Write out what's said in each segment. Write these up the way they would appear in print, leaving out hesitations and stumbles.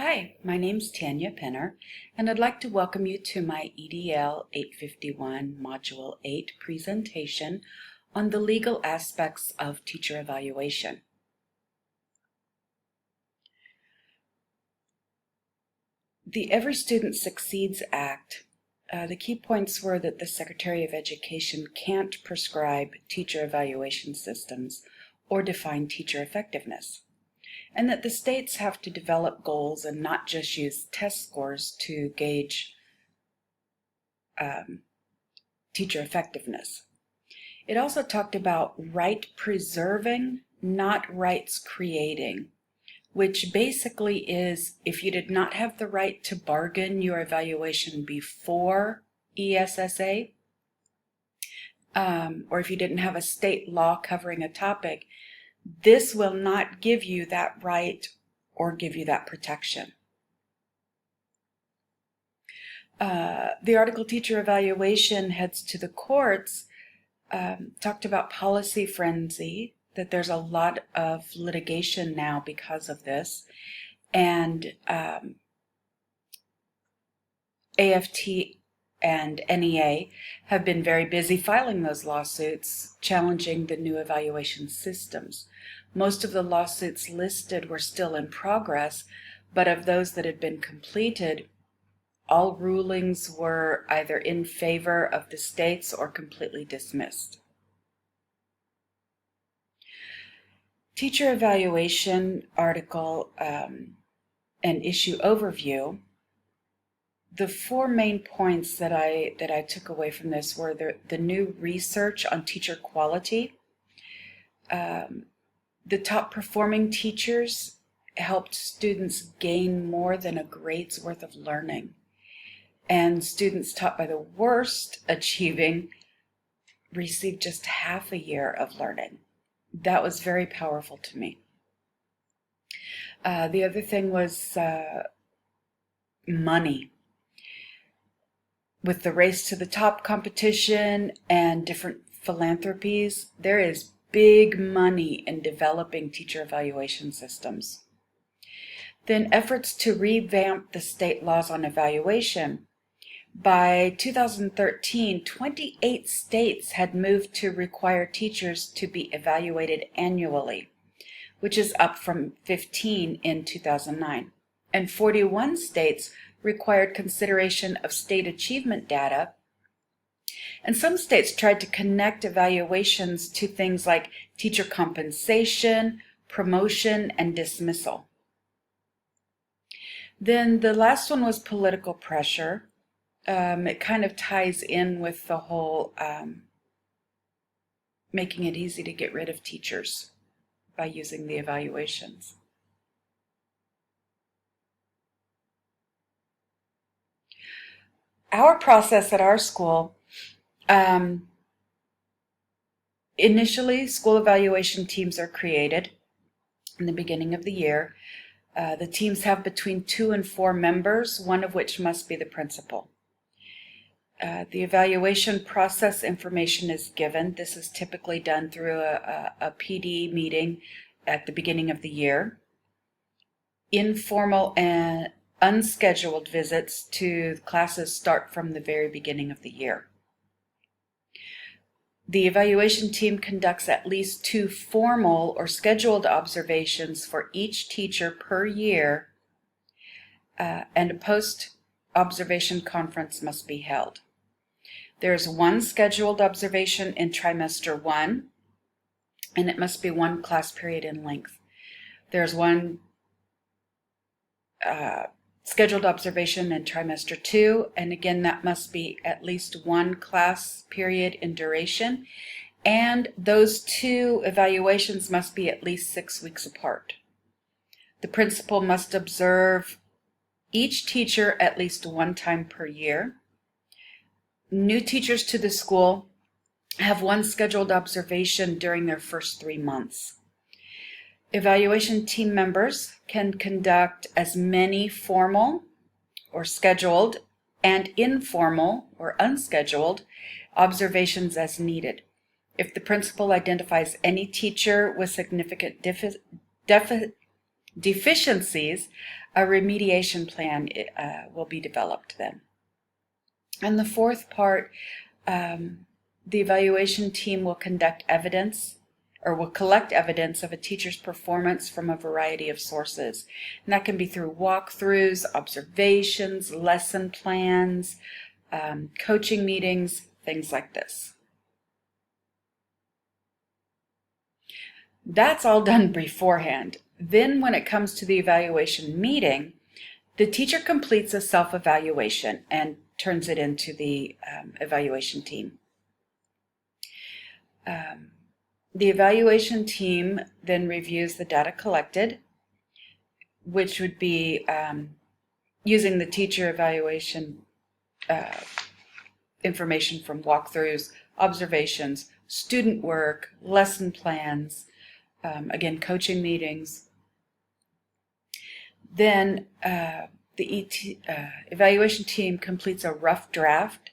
Hi, my name's Tanya Penner, and I'd like to welcome you to my EDL 851 Module 8 presentation on the legal aspects of teacher evaluation. The Every Student Succeeds Act, the key points were that the Secretary of Education can't prescribe teacher evaluation systems or define teacher effectiveness, and that the states have to develop goals and not just use test scores to gauge teacher effectiveness. It also talked about right preserving, not rights creating, which basically is if you did not have the right to bargain your evaluation before ESSA, or if you didn't have a state law covering a topic, this will not give you that right or give you that protection. The article Teacher Evaluation Heads to the Courts talked about policy frenzy, that there's a lot of litigation now because of this, and AFT and NEA have been very busy filing those lawsuits challenging the new evaluation systems. Most of the lawsuits listed were still in progress, but of those that had been completed, all rulings were either in favor of the states or completely dismissed. Teacher evaluation article and issue overview. The four main points that I took away from this were the new research on teacher quality. The top performing teachers helped students gain more than a grade's worth of learning. And students taught by the worst achieving received just half a year of learning. That was very powerful to me. The other thing was money. With the race to the top competition and different philanthropies, there is big money in developing teacher evaluation systems. Then efforts to revamp the state laws on evaluation. By 2013, 28 states had moved to require teachers to be evaluated annually, which is up from 15 in 2009. And 41 states required consideration of state achievement data. And some states tried to connect evaluations to things like teacher compensation, promotion, and dismissal. Then the last one was political pressure. It kind of ties in with the whole making it easy to get rid of teachers by using the evaluations. Our process at our school, initially school evaluation teams are created in the beginning of the year. The teams have between 2 and 4 members, one of which must be the principal. The evaluation process information is given. This is typically done through a PD meeting at the beginning of the year. Informal and unscheduled visits to classes start from the very beginning of the year. The evaluation team conducts at least 2 formal or scheduled observations for each teacher per year, and a post-observation conference must be held. There's 1 scheduled observation in trimester 1, and it must be 1 class period in length. There's 1 scheduled observation in trimester 2, and again that must be at least 1 class period in duration, and those 2 evaluations must be at least 6 weeks apart. The principal must observe each teacher at least 1 time per year. New teachers to the school have 1 scheduled observation during their first 3 months. Evaluation team members can conduct as many formal or scheduled and informal or unscheduled observations as needed. If the principal identifies any teacher with significant deficiencies, A remediation plan will be developed then. And the fourth part, the evaluation team will collect evidence of a teacher's performance from a variety of sources. And that can be through walkthroughs, observations, lesson plans, coaching meetings, things like this. That's all done beforehand. Then when it comes to the evaluation meeting, the teacher completes a self-evaluation and turns it into the evaluation team. The evaluation team then reviews the data collected, which would be using the teacher evaluation information from walkthroughs, observations, student work, lesson plans, again, coaching meetings. Then the evaluation team completes a rough draft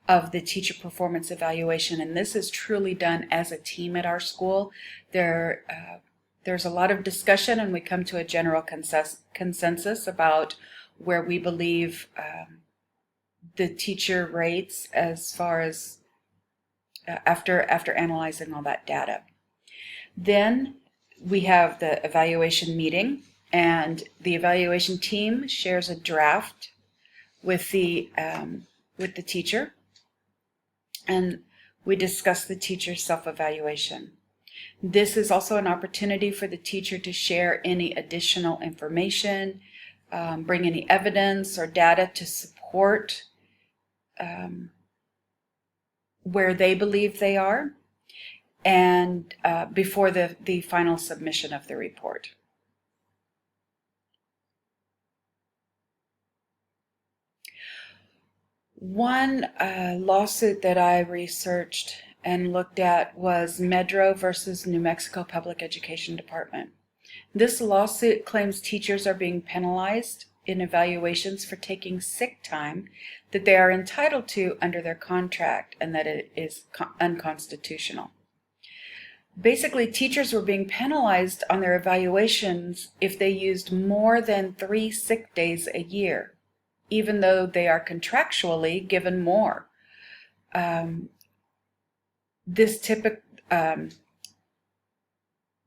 of the teacher performance evaluation, and this is truly done as a team at our school. There's a lot of discussion, and we come to a general consensus about where we believe the teacher rates as far as after analyzing all that data. Then we have the evaluation meeting, and the evaluation team shares a draft with the teacher, and we discuss the teacher's self-evaluation. This is also an opportunity for the teacher to share any additional information, bring any evidence or data to support where they believe they are, and before the final submission of the report. One lawsuit that I researched and looked at was Medro versus New Mexico Public Education Department. This lawsuit claims teachers are being penalized in evaluations for taking sick time that they are entitled to under their contract, and that it is unconstitutional. Basically, teachers were being penalized on their evaluations if they used more than 3 sick days a year, even though they are contractually given more.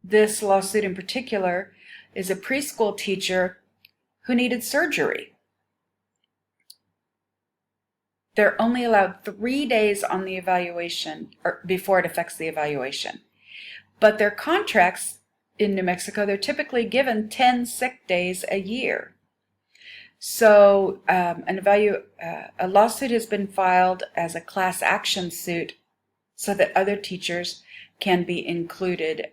This lawsuit in particular is a preschool teacher who needed surgery. They're only allowed 3 days on the evaluation, or before it affects the evaluation. But their contracts in New Mexico, they're typically given 10 sick days a year. So a lawsuit has been filed as a class action suit so that other teachers can be included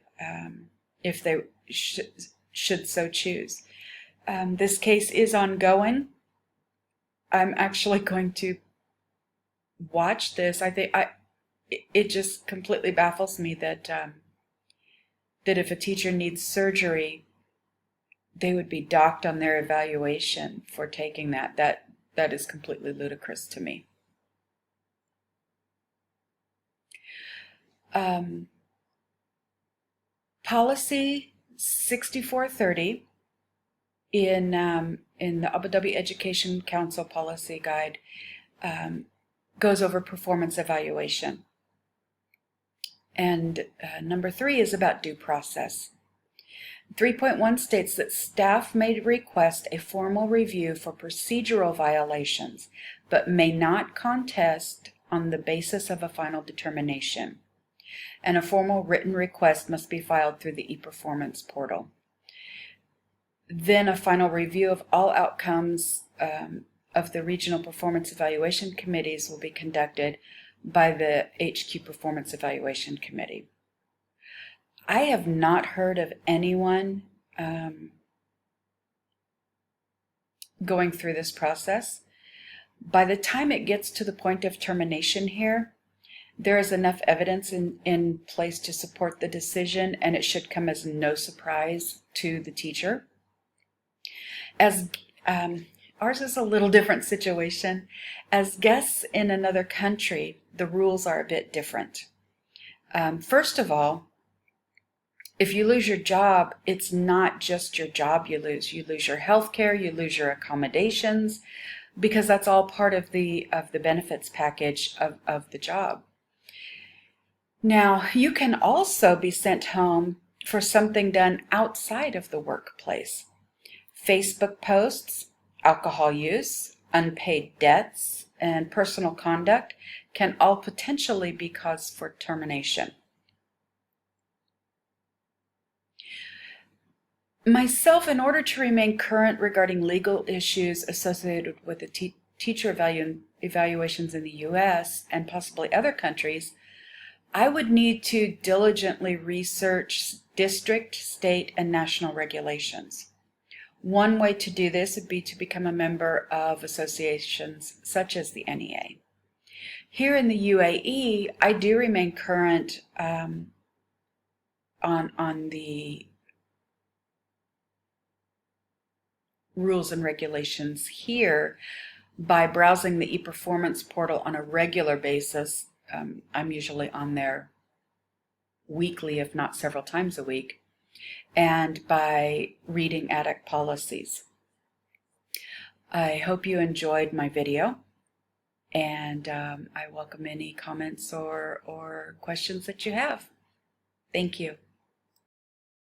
if they should so choose. This case is ongoing. I'm actually going to watch this. It just completely baffles me that that if a teacher needs surgery, they would be docked on their evaluation for taking that. That is completely ludicrous to me. Policy 6430 in the Abu Dhabi Education Council Policy Guide goes over performance evaluation. And number 3 is about due process. 3.1 states that staff may request a formal review for procedural violations, but may not contest on the basis of a final determination. And a formal written request must be filed through the ePerformance portal. Then a final review of all outcomes of the regional performance evaluation committees will be conducted by the HQ Performance Evaluation Committee. I have not heard of anyone going through this process. By the time it gets to the point of termination here, there is enough evidence in place to support the decision, and it should come as no surprise to the teacher. As ours is a little different situation. As guests in another country, the rules are a bit different. First of all, if you lose your job, it's not just your job you lose. You lose your health care, you lose your accommodations, because that's all part of the benefits package of the job. Now, you can also be sent home for something done outside of the workplace. Facebook posts, alcohol use, unpaid debts, and personal conduct can all potentially be cause for termination. Myself, in order to remain current regarding legal issues associated with the teacher evaluations in the U.S. and possibly other countries, I would need to diligently research district, state, and national regulations. One way to do this would be to become a member of associations such as the NEA. Here in the UAE, I do remain current on the rules and regulations here by browsing the ePerformance portal on a regular basis. I'm usually on there weekly, if not several times a week, and by reading ADAC policies. I hope you enjoyed my video, and I welcome any comments or questions that you have. Thank you.